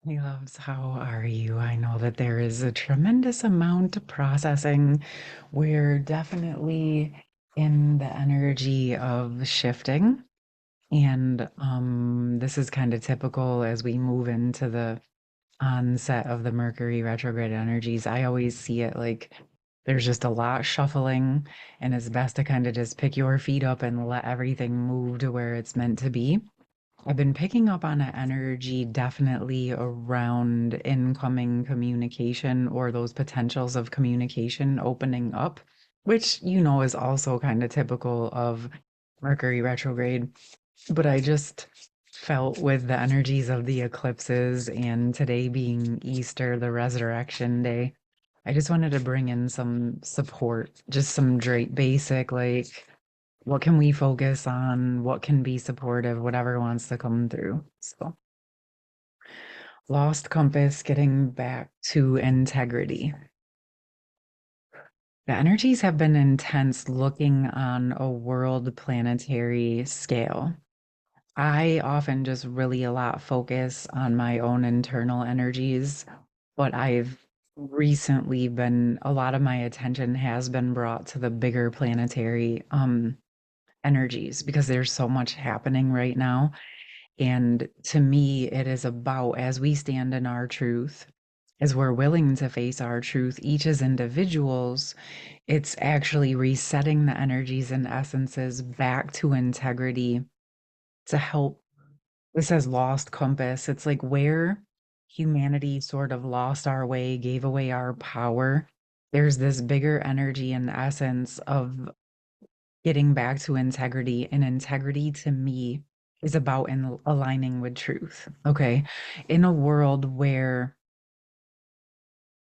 Hey loves, how are you? I know that there is a tremendous amount of processing. We're definitely in the energy of shifting. And this is kind of typical as we move into the onset of the Mercury retrograde energies. I always see it like there's just a lot shuffling, and it's best to kind of just pick your feet up and let everything move to where it's meant to be. I've been picking up on an energy definitely around incoming communication or those potentials of communication opening up, which is also kind of typical of Mercury retrograde. But I just felt with the energies of the eclipses and today being Easter, the resurrection day, I just wanted to bring in some support, just some basic, like, what can we focus on? What can be supportive? Whatever wants to come through. So, lost compass, getting back to integrity. The energies have been intense looking on a world planetary scale. I often just really a lot focus on my own internal energies, but I've recently been a lot of my attention has been brought to the bigger planetary energies because there's so much happening right now. And to me, it is about as we stand in our truth, as we're willing to face our truth, each as individuals, it's actually resetting the energies and essences back to integrity to help. This says lost compass. It's like where humanity sort of lost our way, gave away our power. There's this bigger energy and essence of getting back to integrity. And integrity to me is about aligning with truth. Okay. In a world where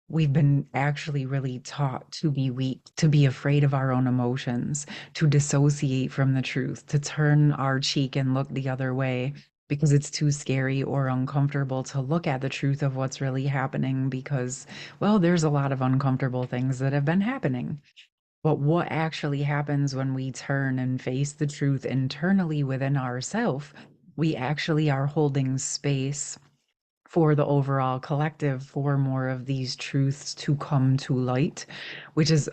we've been actually really taught to be weak, to be afraid of our own emotions, to dissociate from the truth, to turn our cheek and look the other way because it's too scary or uncomfortable to look at the truth of what's really happening because, well, there's a lot of uncomfortable things that have been happening. But what actually happens when we turn and face the truth internally within ourselves? We actually are holding space for the overall collective for more of these truths to come to light, which is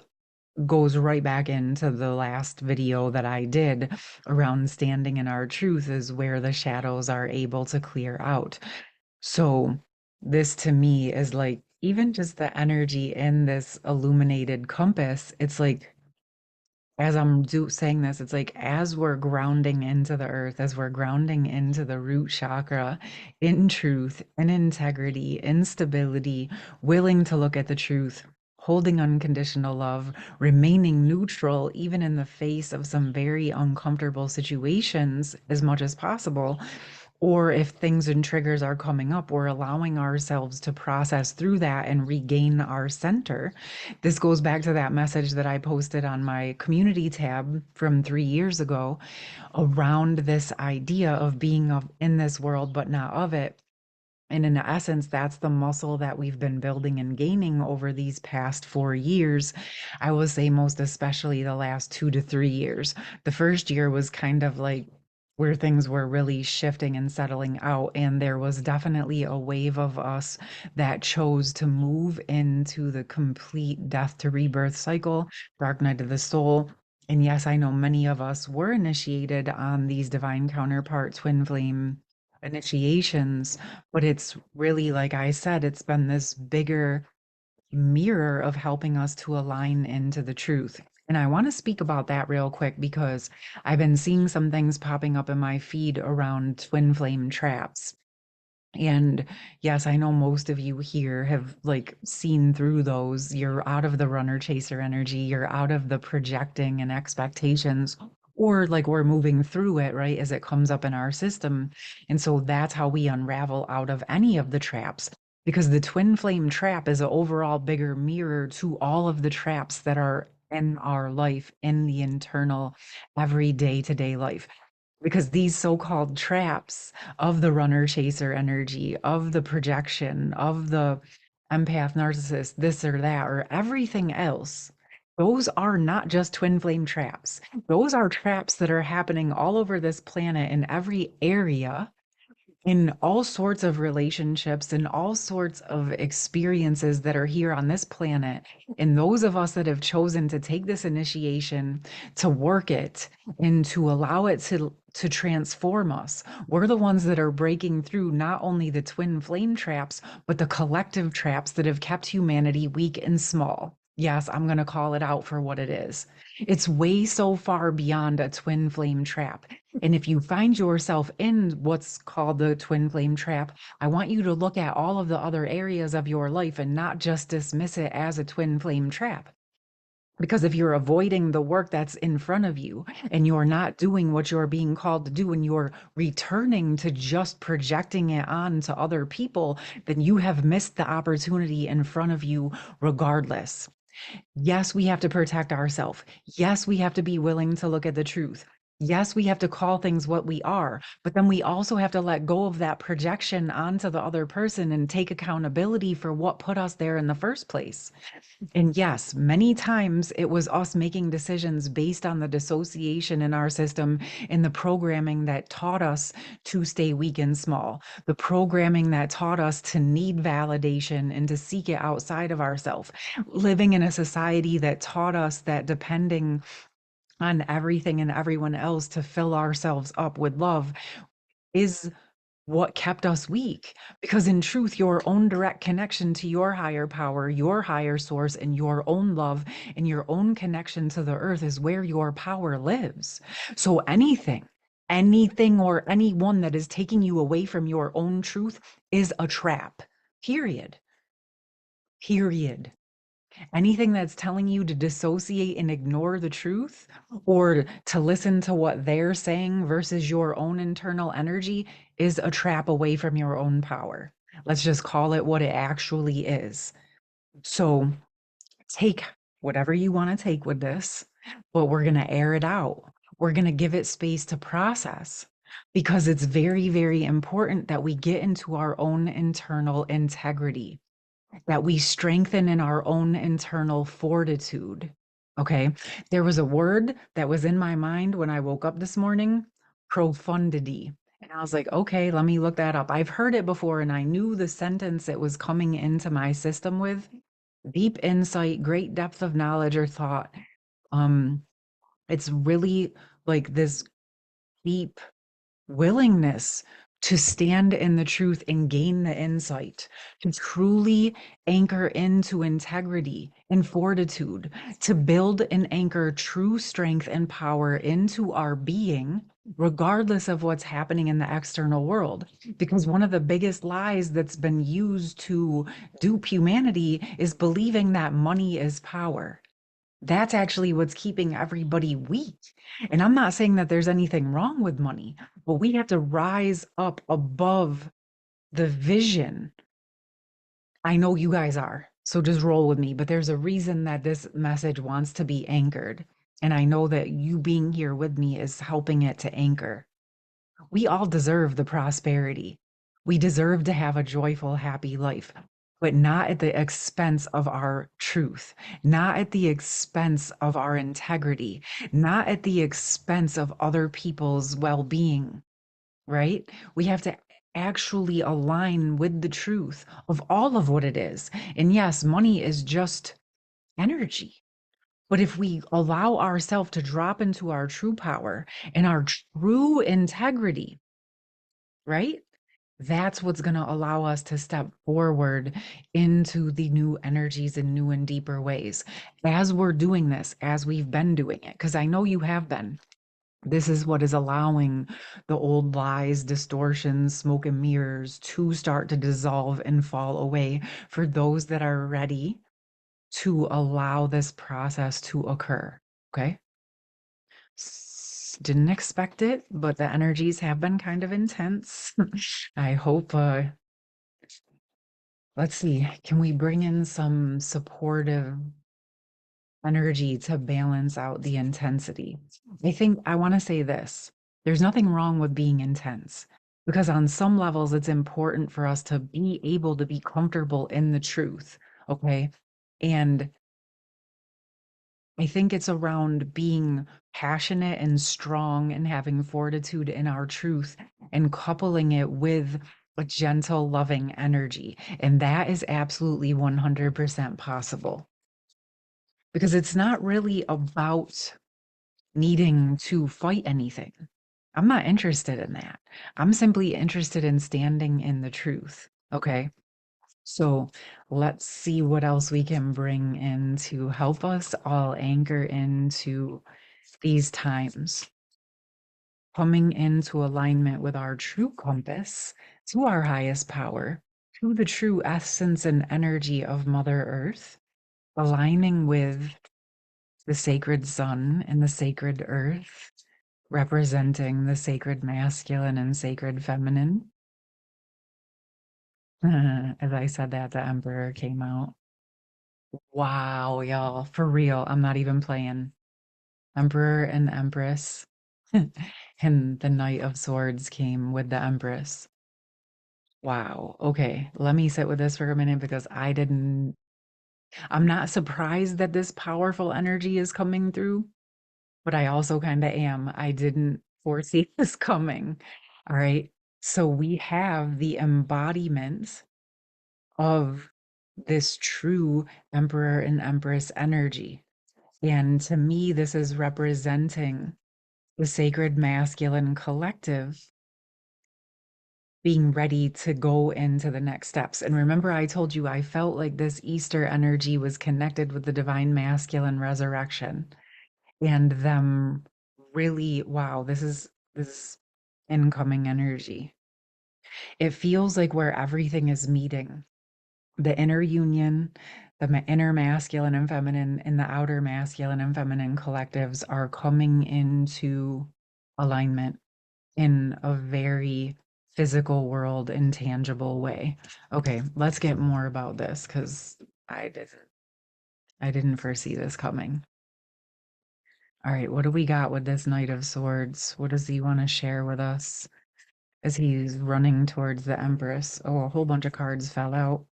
goes right back into the last video that I did around standing in our truth is where the shadows are able to clear out. So this to me is like even just the energy in this illuminated compass, it's like as saying this, it's like as we're grounding into the earth, as we're grounding into the root chakra, in truth, in integrity, in stability, willing to look at the truth, holding unconditional love, remaining neutral, even in the face of some very uncomfortable situations as much as possible. Or if things and triggers are coming up, we're allowing ourselves to process through that and regain our center. This goes back to that message that I posted on my community tab from 3 years ago around this idea of being in this world, but not of it. And in essence, that's the muscle that we've been building and gaining over these past 4 years. I will say, most especially the last 2 to 3 years. The first year was kind of like where things were really shifting and settling out. And there was definitely a wave of us that chose to move into the complete death to rebirth cycle, dark night of the soul. And yes, I know many of us were initiated on these divine counterpart twin flame initiations, but it's really, like I said, it's been this bigger mirror of helping us to align into the truth. And I want to speak about that real quick because I've been seeing some things popping up in my feed around twin flame traps. And yes, I know most of you here have like seen through those. You're out of the runner chaser energy, you're out of the projecting and expectations, or like we're moving through it, right, as it comes up in our system. And so that's how we unravel out of any of the traps. Because the twin flame trap is an overall bigger mirror to all of the traps that are in our life, in the internal, every day to day life. Because these so-called traps of the runner chaser energy, of the projection, of the empath narcissist, this or that, or everything else, those are not just twin flame traps. Those are traps that are happening all over this planet in every area in all sorts of relationships and all sorts of experiences that are here on this planet. And those of us that have chosen to take this initiation, to work it, and to allow it to transform us, we're the ones that are breaking through not only the twin flame traps, but the collective traps that have kept humanity weak and small. Yes, I'm going to call it out for what it is. It's way so far beyond a twin flame trap. And if you find yourself in what's called the twin flame trap, I want you to look at all of the other areas of your life and not just dismiss it as a twin flame trap. Because if you're avoiding the work that's in front of you and you're not doing what you're being called to do and you're returning to just projecting it on to other people, then you have missed the opportunity in front of you regardless. Yes, we have to protect ourselves. Yes, we have to be willing to look at the truth. Yes, we have to call things what we are, but then we also have to let go of that projection onto the other person and take accountability for what put us there in the first place. And yes, many times it was us making decisions based on the dissociation in our system and the programming that taught us to stay weak and small, the programming that taught us to need validation and to seek it outside of ourselves, living in a society that taught us that depending on everything and everyone else to fill ourselves up with love is what kept us weak. Because in truth, your own direct connection to your higher power, your higher source, and your own love and your own connection to the earth is where your power lives. So anything or anyone that is taking you away from your own truth is a trap. Period. Period. Anything that's telling you to dissociate and ignore the truth or to listen to what they're saying versus your own internal energy is a trap away from your own power. Let's just call it what it actually is. So take whatever you want to take with this, but we're going to air it out. We're going to give it space to process because it's very, very important that we get into our own internal integrity, that we strengthen in our own internal fortitude. Okay. There was a word that was in my mind when I woke up this morning, profundity. And I was like, okay, let me look that up. I've heard it before and I knew the sentence it was coming into my system with deep insight, great depth of knowledge or thought. Um, it's really like this deep willingness to stand in the truth and gain the insight, to truly anchor into integrity and fortitude, to build and anchor true strength and power into our being, regardless of what's happening in the external world. Because one of the biggest lies that's been used to dupe humanity is believing that money is power. That's actually what's keeping everybody weak. And I'm not saying that there's anything wrong with money, but we have to rise up above the vision. I know you guys are, so just roll with me, but there's a reason that this message wants to be anchored. And I know that you being here with me is helping it to anchor. We all deserve the prosperity. We deserve to have a joyful, happy life, but not at the expense of our truth, not at the expense of our integrity, not at the expense of other people's well being, right? We have to actually align with the truth of all of what it is. And yes, money is just energy. But if we allow ourselves to drop into our true power and our true integrity, right? That's what's going to allow us to step forward into the new energies in new and deeper ways. As we're doing this, as we've been doing it, because I know you have been, this is what is allowing the old lies, distortions, smoke and mirrors to start to dissolve and fall away for those that are ready to allow this process to occur. Okay. Didn't expect it, but the energies have been kind of intense. I hope, let's see, can we bring in some supportive energy to balance out the intensity? I think I want to say this. There's nothing wrong with being intense because on some levels, it's important for us to be able to be comfortable in the truth. Okay. And I think it's around being passionate and strong and having fortitude in our truth and coupling it with a gentle, loving energy. And that is absolutely 100% possible because it's not really about needing to fight anything. I'm not interested in that. I'm simply interested in standing in the truth. Okay. So let's see what else we can bring in to help us all anchor into these times, coming into alignment with our true compass, to our highest power, to the true essence and energy of Mother Earth, aligning with the sacred sun and the sacred earth, representing the sacred masculine and sacred feminine. As I said that, the emperor came out. Wow, y'all, for real. I'm not even playing. Emperor and Empress. And the Knight of Swords came with the Empress. Wow. Okay, let me sit with this for a minute because I'm not surprised that this powerful energy is coming through, but I also kind of am. I didn't foresee this coming. All right. So we have the embodiment of this true Emperor and Empress energy. And to me, this is representing the sacred masculine collective being ready to go into the next steps. And remember, I told you I felt like this Easter energy was connected with the divine masculine resurrection and them really, wow, this is incoming energy. It feels like where everything is meeting, the inner union, the inner masculine and feminine, and the outer masculine and feminine collectives are coming into alignment in a very physical world, intangible way. Okay, let's get more about this because I didn't I didn't foresee this coming. All right, what do we got with this Knight of Swords? What does he want to share with us as he's running towards the Empress? Oh, a whole bunch of cards fell out.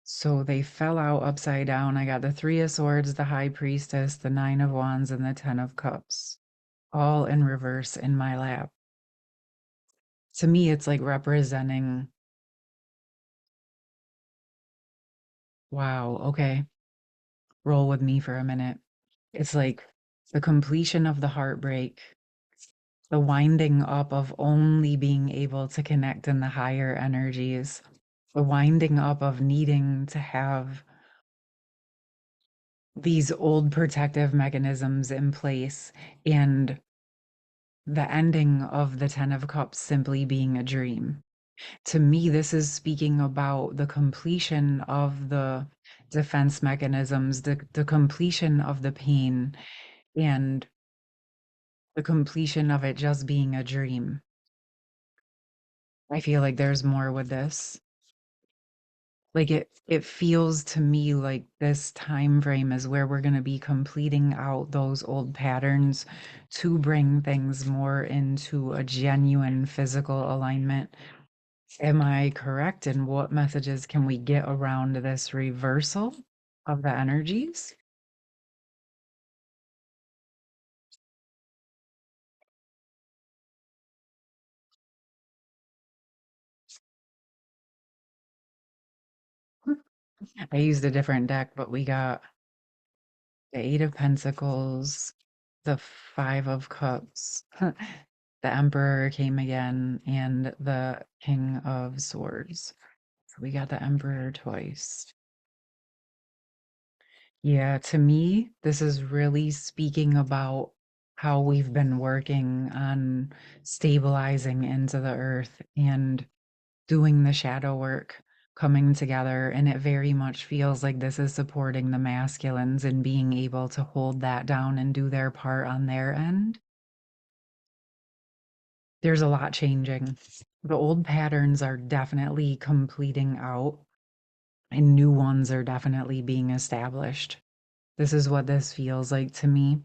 So they fell out upside down. I got the Three of Swords, the High Priestess, the Nine of Wands, and the Ten of Cups, all in reverse in my lap. To me, it's like representing, wow, okay, roll with me for a minute. It's like the completion of the heartbreak, the winding up of only being able to connect in the higher energies, the winding up of needing to have these old protective mechanisms in place, and the ending of the Ten of Cups simply being a dream. To me, this is speaking about the completion of the defense mechanisms, the completion of the pain, and the completion of it just being a dream. I feel like there's more with this. Like it feels to me like this time frame is where we're going to be completing out those old patterns to bring things more into a genuine physical alignment. Am I correct? And what messages can we get around this reversal of the energies? I used a different deck, but we got the Eight of Pentacles, the Five of Cups, the Emperor came again, and the King of Swords. So we got the Emperor twice. Yeah, to me, this is really speaking about how we've been working on stabilizing into the earth and doing the shadow work, coming together. And it very much feels like this is supporting the masculines and being able to hold that down and do their part on their end. There's a lot changing. The old patterns are definitely completing out, and new ones are definitely being established. This is what this feels like to me.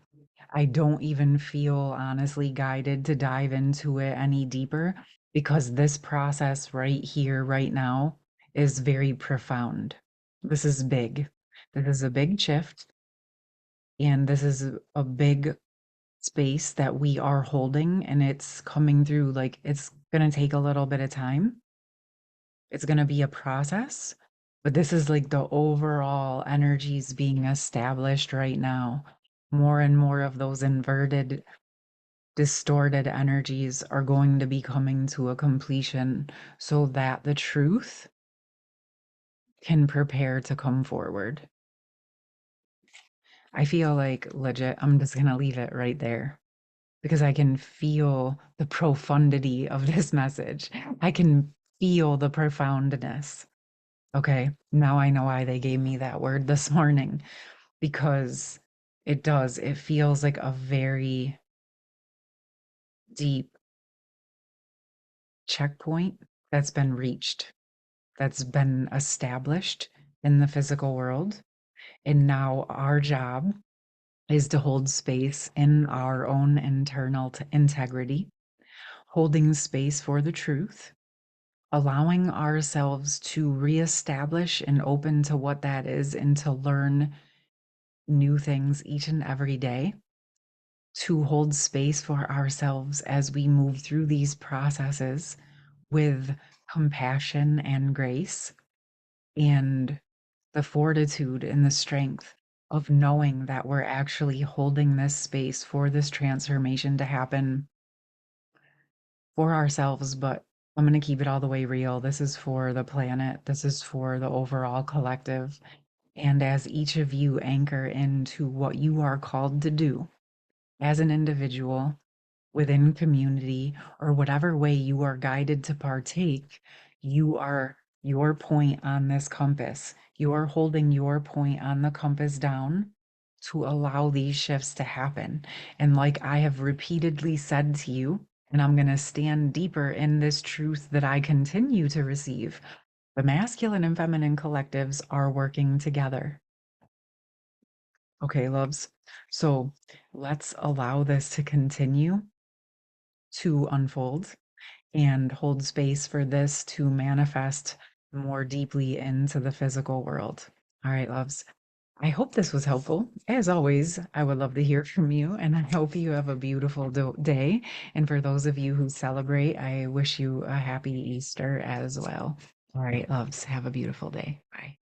I don't even feel honestly guided to dive into it any deeper because this process right here, right now, is very profound. This is big. This is a big shift. And this is a big space that we are holding, and it's coming through like it's going to take a little bit of time. It's going to be a process, but this is like the overall energies being established right now. More and more of those inverted, distorted energies are going to be coming to a completion so that the truth can prepare to come forward. I feel like legit, I'm just going to leave it right there because I can feel the profundity of this message. I can feel the profoundness. Okay, now I know why they gave me that word this morning because it does. It feels like a very deep checkpoint that's been reached, that's been established in the physical world. And now our job is to hold space in our own internal integrity, holding space for the truth, allowing ourselves to reestablish and open to what that is and to learn new things each and every day, to hold space for ourselves as we move through these processes with compassion and grace and the fortitude and the strength of knowing that we're actually holding this space for this transformation to happen for ourselves. But I'm going to keep it all the way real. This is for the planet, this is for the overall collective. And as each of you anchor into what you are called to do as an individual, within community, or whatever way you are guided to partake, you are your point on this compass. You are holding your point on the compass down to allow these shifts to happen. And like I have repeatedly said to you, and I'm going to stand deeper in this truth that I continue to receive, the masculine and feminine collectives are working together. Okay, loves. So let's allow this to continue to unfold and hold space for this to manifest more deeply into the physical world. All right, loves. I hope this was helpful. As always, I would love to hear from you, and I hope you have a beautiful day. And for those of you who celebrate, I wish you a happy Easter as well. All right, loves, have a beautiful day. Bye.